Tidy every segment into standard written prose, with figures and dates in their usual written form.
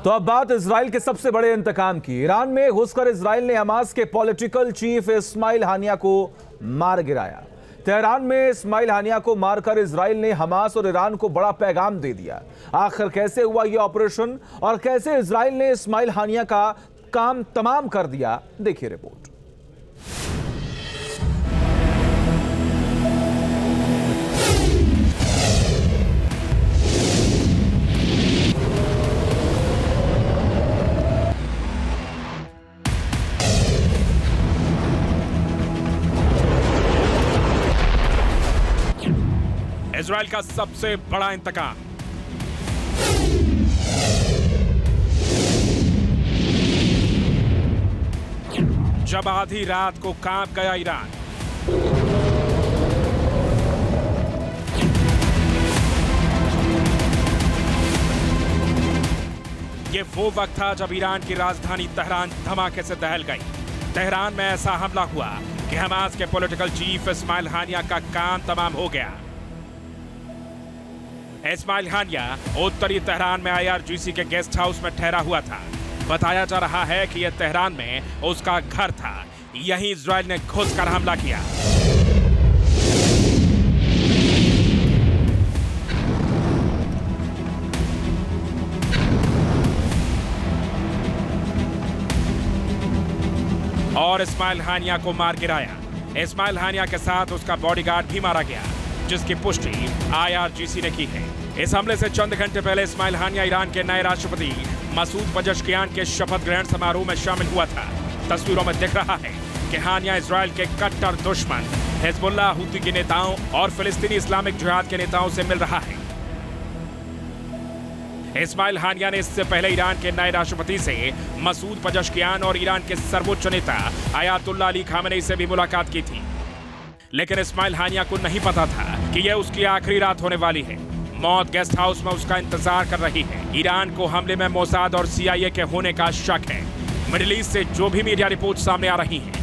तो अब बात इजराइल के सबसे बड़े इंतकाम की। ईरान में घुसकर इजराइल ने हमास के पॉलिटिकल चीफ इस्माइल हानिया को मार गिराया। तेहरान में इस्माइल हानिया को मारकर इजराइल ने हमास और ईरान को बड़ा पैगाम दे दिया। आखिर कैसे हुआ यह ऑपरेशन और कैसे इजराइल ने इस्माइल हानिया का काम तमाम कर दिया, देखिए रिपोर्ट। इजराइल का सबसे बड़ा इंतकाम। जब आधी रात को कांप गया ईरान, ये वो वक्त था जब ईरान की राजधानी तेहरान धमाके से दहल गई। तेहरान में ऐसा हमला हुआ कि हमास के पॉलिटिकल चीफ इस्माइल हानिया का काम तमाम हो गया। इस्माइल हानिया उत्तरी तेहरान में IRGC के गेस्ट हाउस में ठहरा हुआ था। बताया जा रहा है कि यह तेहरान में उसका घर था। यहीं इजराइल ने घुसकर हमला किया। और इस्माइल हानिया को मार गिराया। इस्माइल हानिया के साथ उसका बॉडीगार्ड भी मारा गया, जिसकी पुष्टि IRGC ने की है। इस हमले से चंद घंटे पहले इस्माइल हानिया ईरान के नए राष्ट्रपति मसूद पजेश्कियान के शपथ ग्रहण समारोह में शामिल हुआ था। तस्वीरों में दिख रहा है कि हानिया इजराइल के कट्टर दुश्मन हिजबुल्लाह हूती के नेताओं और फिलिस्तीनी इस्लामिक जिहाद के नेताओं से मिल रहा है। इस्माइल हानिया ने इससे पहले ईरान के नए राष्ट्रपति से मसूद पजेश्कियान और ईरान के सर्वोच्च नेता आयतुल्लाह अली खामेनी से भी मुलाकात की थी। लेकिन इस्माइल हानिया को नहीं पता था कि यह उसकी आखिरी रात होने वाली है। मौत गेस्ट हाउस में उसका इंतजार कर रही है। ईरान को हमले में मोसाद और CIA के होने का शक है। मिडिल ईस्ट से जो भी मीडिया रिपोर्ट सामने आ रही हैं,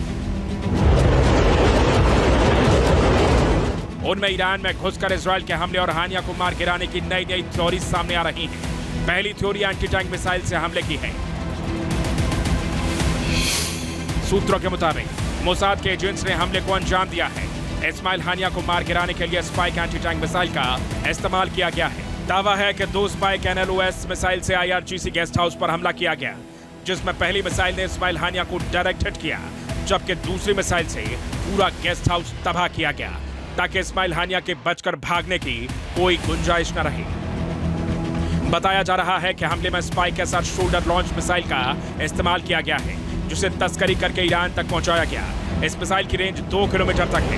उनमें ईरान में घुसकर इजराइल के हमले और हानिया को मार गिराने की नई नई थ्योरी सामने आ रही हैं। पहली थ्योरी एंटी टैंक मिसाइल से हमले की है। सूत्रों के मुताबिक मोसाद के एजेंट्स ने हमले को अंजाम दिया है। इस्माइल हानिया को मार गिराने के लिए स्पाइक एंटी टैंक मिसाइल का इस्तेमाल किया गया है। दावा है कि 2 स्पाइक NLOS मिसाइल से IRGC गेस्ट हाउस पर हमला किया गया, जिसमें पहली मिसाइल ने इस्माइल हानिया को डायरेक्ट हिट किया, जबकि दूसरी मिसाइल से पूरा गेस्ट हाउस तबाह किया गया, ताकि इस्माइल हानिया के बचकर भागने की कोई गुंजाइश न रही। बताया जा रहा है कि हमले में स्पाइक के साथ शोल्डर लॉन्च मिसाइल का इस्तेमाल किया गया है, जिसे तस्करी करके ईरान तक पहुंचाया गया। इस मिसाइल की रेंज 2 किलोमीटर तक है।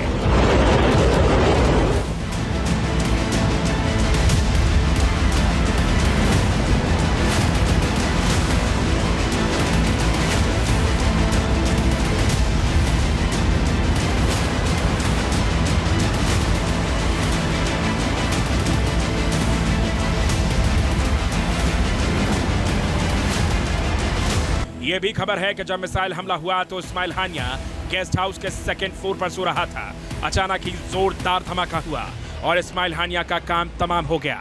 यह भी खबर है कि जब मिसाइल हमला हुआ तो इस्माइल हानिया गेस्ट हाउस के सेकंड फ्लोर पर सो रहा था। अचानक ही जोरदार धमाका हुआ और इस्माइल हानिया का काम तमाम हो गया।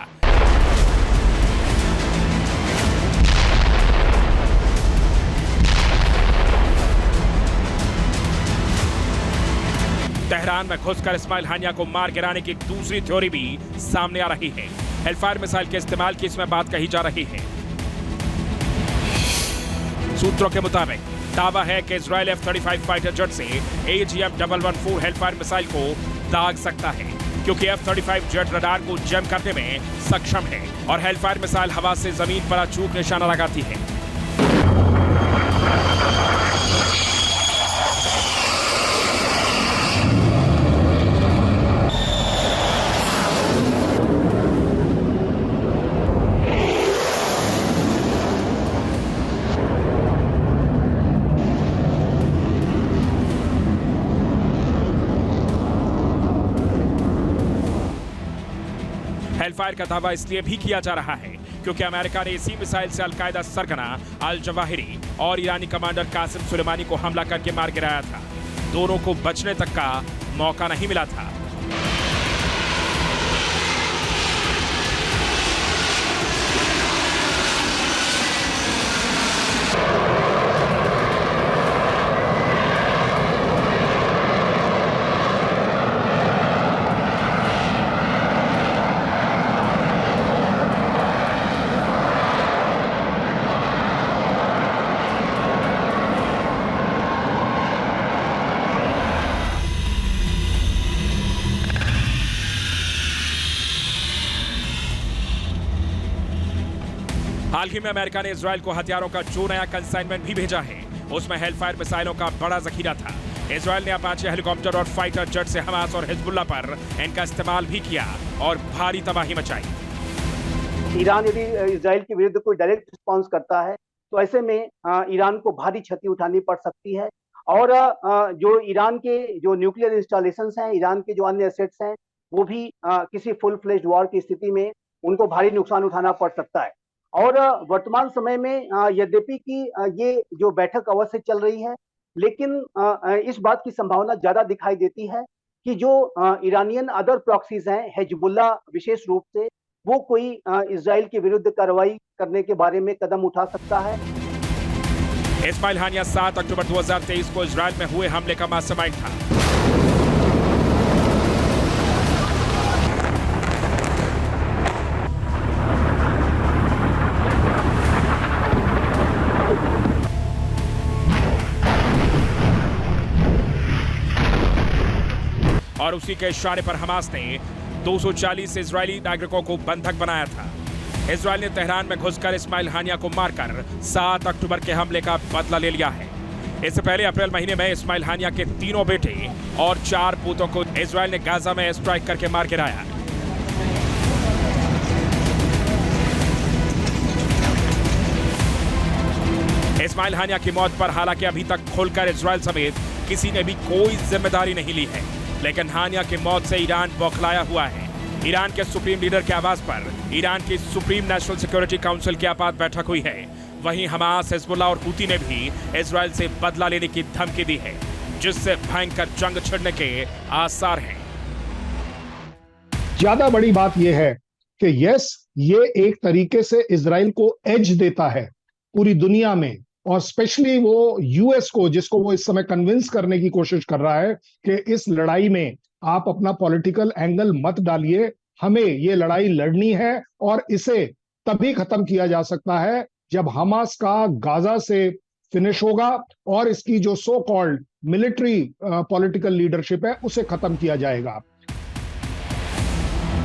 तेहरान में घुसकर इस्माइल हानिया को मार गिराने की दूसरी थ्योरी भी सामने आ रही है। हेलफायर मिसाइल के इस्तेमाल की इसमें बात कही जा रही है। सूत्रों के मुताबिक दावा है कि इजराइल F-35 फाइटर जेट से AGM-114 हेलफायर मिसाइल को दाग सकता है, क्योंकि F-35 जेट रडार को जैम करने में सक्षम है और हेलफायर मिसाइल हवा से जमीन पर अचूक निशाना लगाती है। हेलफायर का दावा इसलिए भी किया जा रहा है क्योंकि अमेरिका ने इसी मिसाइल से अल-कायदा सरगना अल जवाहिरी और ईरानी कमांडर कासिम सुलेमानी को हमला करके मार गिराया था। दोनों को बचने तक का मौका नहीं मिला था। हाल ही में अमेरिका ने इजराइल को हथियारों का जो नया कंसाइनमेंट भी भेजा है, उसमें हेलफायर मिसाइलों का बड़ा जखीरा था। इजराइल ने अपाचे हेलीकॉप्टर और फाइटर जेट से हमास और हिजबुल्लाह पर इनका इस्तेमाल भी किया और भारी तबाही मचाई। ईरान यदि इजराइल के विरुद्ध कोई डायरेक्ट रिस्पॉन्स करता है तो ऐसे में ईरान को भारी क्षति उठानी पड़ सकती है और जो ईरान के जो न्यूक्लियर इंस्टॉलेशंस हैं, ईरान के जो अन्य एसेट्स हैं, वो भी किसी फुल फ्लेज्ड वॉर की स्थिति में उनको भारी नुकसान उठाना पड़ सकता है। और वर्तमान समय में यद्यपि कि ये जो बैठक अवश्य चल रही है, लेकिन इस बात की संभावना ज्यादा दिखाई देती है कि जो ईरानियन अदर प्रॉक्सीज हैं, हिजबुल्लाह विशेष रूप से, वो कोई इजराइल के विरुद्ध कार्रवाई करने के बारे में कदम उठा सकता है। इस्माइल हानिया 7 अक्टूबर 2023 को इजराइल में हुए हमले का मास्टरमाइंड था। और उसी के इशारे पर हमास ने 240 इजरायली नागरिकों को बंधक बनाया था। इजराइल ने तेहरान में घुसकर इस्माइल हानिया को मारकर 7 अक्टूबर के हमले का बदला ले लिया है। इससे पहले अप्रैल महीने में इस्माइल हानिया के 3 बेटे और 4 पूतों को इजराइल ने गाजा में स्ट्राइक करके मार गिराया। इस्माइल हानिया की मौत पर हालांकि अभी तक खुलकर इजराइल समेत किसी ने भी कोई जिम्मेदारी नहीं ली है, लेकिन हानिया की मौत से ईरान बौखलाया हुआ है। ईरान के सुप्रीम लीडर के आवास पर ईरान की सुप्रीम नेशनल सिक्योरिटी काउंसिल की आपात बैठक हुई है। वहीं हमास, हिजबुल्लाह और हूती ने भी इजराइल से बदला लेने की धमकी दी है, जिससे भयंकर जंग छिड़ने के आसार हैं। ज्यादा बड़ी बात यह है कि ये एक तरीके से इजराइल को एज देता है पूरी दुनिया में, और स्पेशली वो यूएस को, जिसको वो इस समय कन्विंस करने की कोशिश कर रहा है कि इस लड़ाई में आप अपना पॉलिटिकल एंगल मत डालिए, हमें ये लड़ाई लड़नी है और इसे तभी खत्म किया जा सकता है जब हमास का गाजा से फिनिश होगा और इसकी जो so called military political leadership है उसे खत्म किया जाएगा।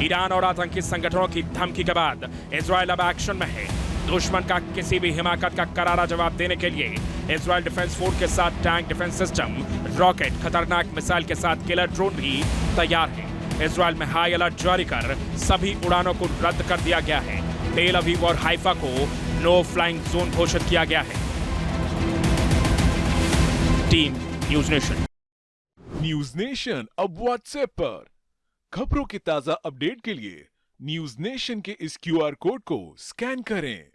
ईरान और आतंकी संगठनों की धमकी के बाद इजराइल अब एक्शन में है। दुश्मन का किसी भी हिमाकत का करारा जवाब देने के लिए इजराइल डिफेंस फोर्स के साथ टैंक डिफेंस सिस्टम, रॉकेट, खतरनाक मिसाइल के साथ किलर ड्रोन भी तैयार है। इजराइल में हाई अलर्ट जारी कर सभी उड़ानों को रद्द कर दिया गया है। तेल अवीव और हाइफा को नो फ्लाइंग जोन घोषित किया गया है। Team news nation. News nation अब व्हाट्सएप पर खबरों की ताजा अपडेट के लिए न्यूज नेशन के इस क्यूआर कोड को स्कैन करें।